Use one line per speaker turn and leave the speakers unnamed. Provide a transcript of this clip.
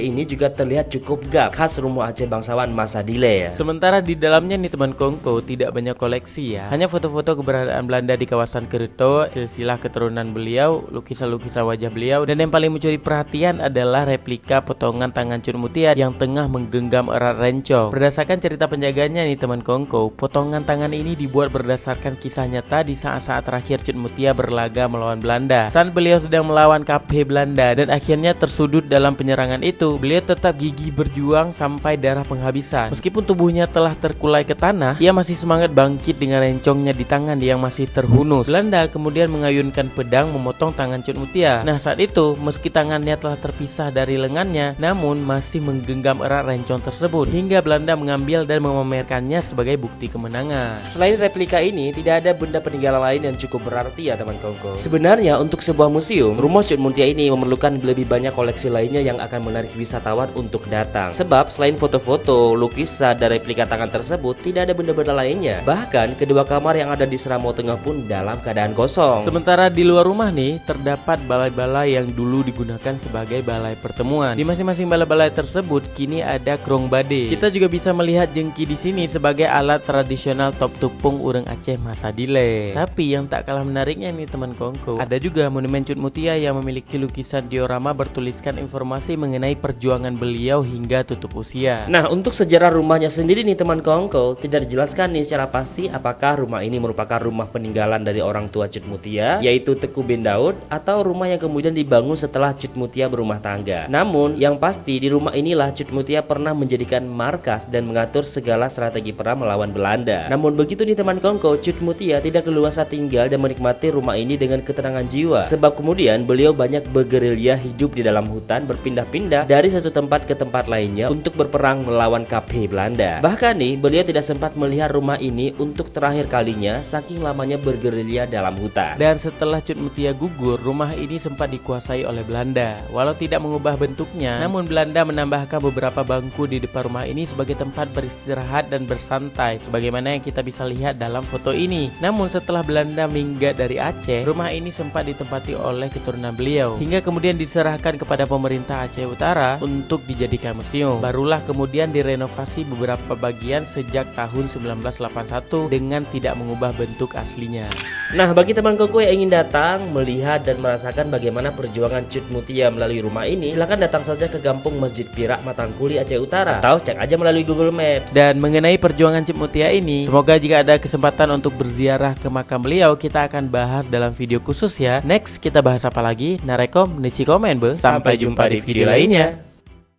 ini juga terlihat cukup gak khas rumah Aceh bangsawan masa dile ya.
Sementara di dalamnya nih teman kongko tidak banyak koleksi ya. Hanya foto-foto keberadaan Belanda di kawasan Kerto, silsilah keturunan beliau, lukisan-lukisan wajah beliau, dan yang paling mencuri perhatian adalah replika potongan tangan Cut Mutia yang tengah menggenggam erat rencong. Berdasarkan cerita penjaganya nih teman kongko, potongan tangan ini dibuat berdasarkan kisah nyata di saat-saat terakhir Cut Mutia berlaga melawan Belanda. Saat beliau sedang melawan KP Belanda dan akhirnya tersudut dalam penyerangan itu, beliau tetap gigih berjuang sampai darah penghabisan. Meskipun tubuhnya telah terkulai ke tanah, ia masih semangat bangkit dengan rencongnya di tangan yang masih terhunus. Belanda kemudian mengayunkan pedang memotong tangan Cut Mutia. Nah, saat itu meski tangannya telah terpisah dari lengannya, namun masih menggenggam erat rencong tersebut hingga Belanda mengambil dan memamerkannya sebagai bukti kemenangan.
Selain replika ini, tidak ada benda peninggalan lain yang cukup berarti ya teman kongko. Sebenarnya untuk sebuah museum, rumah Cut Mutia ini memerlukan lebih banyak koleksi lainnya yang akan menarik wisatawan untuk datang. Sebab selain foto-foto, lukisan, dan replika tangan tersebut, tidak ada benda-benda lainnya. Bahkan kedua kamar yang ada di Seramau Tengah pun dalam keadaan kosong.
Sementara di luar rumah nih terdapat balai-balai yang dulu digunakan sebagai balai pertemuan. Di masing-masing balai-balai tersebut kini ada krong bade. Kita juga bisa melihat jengki di sini sebagai alat tradisional top tupung urang Aceh masa dile. Tapi yang tak kalah menariknya nih teman kongko, ada juga monumen Cut Mutia yang memiliki lukisan diorama bertuliskan informasi mengenai perjuangan beliau hingga tutup usia.
Nah, untuk sejarah rumahnya sendiri nih teman kongko, tidak dijelaskan nih secara pasti apakah rumah ini merupakan rumah peninggalan dari orang tua Cut Mutia, yaitu Teku bin Daud, atau rumah yang kemudian dibangun setelah Cut Mutia berumah tangga. Namun, yang pasti di rumah inilah Cut Mutia pernah menjadikan markas dan mengatur segala strategi perang melawan Belanda. Namun begitu nih teman kongko, Cut Mutia tidak leluasa tinggal dan menikmati rumah ini dengan ketenangan jiwa. Sebab kemudian beliau banyak bergerilya hidup di dalam hutan, berpindah-pindah dari satu tempat ke tempat lainnya untuk berperang melawan KP Belanda. Bahkan nih, beliau tidak sempat melihat rumah ini untuk terakhir kalinya saking lamanya bergerilya dalam hutan.
Dan setelah Cut Mutia gugur, rumah ini sempat dikuasai oleh Belanda. Walau tidak mengubah bentuknya, namun Belanda menambahkan beberapa bangku di depan rumah ini sebagai tempat beristirahat dan bersantai, sebagaimana yang kita bisa lihat dalam foto ini. Namun setelah Belanda minggat dari Aceh, rumah ini sempat ditempati oleh keturunan beliau, hingga kemudian diserahkan kepada pemerintah Aceh Utara untuk dijadikan museum. Barulah kemudian direnovasi beberapa bagian sejak tahun 1981 dengan tidak mengubah bentuk aslinya.
Nah, bagi teman kongko yang ingin datang, melihat dan merasakan bagaimana perjuangan Cut Mutia melalui rumah ini, silakan datang saja ke Kampung Masjid Pirak Matangkuli Aceh Utara, atau cek aja melalui Google Maps.
Dan mengenai perjuangan Cut Mutia ini, semoga jika ada kesempatan untuk berziarah ke makam beliau, kita akan bahas dalam video khusus ya. Next kita bahas apa lagi? Narekom, nisi komen be. Sampai jumpa di video lainnya.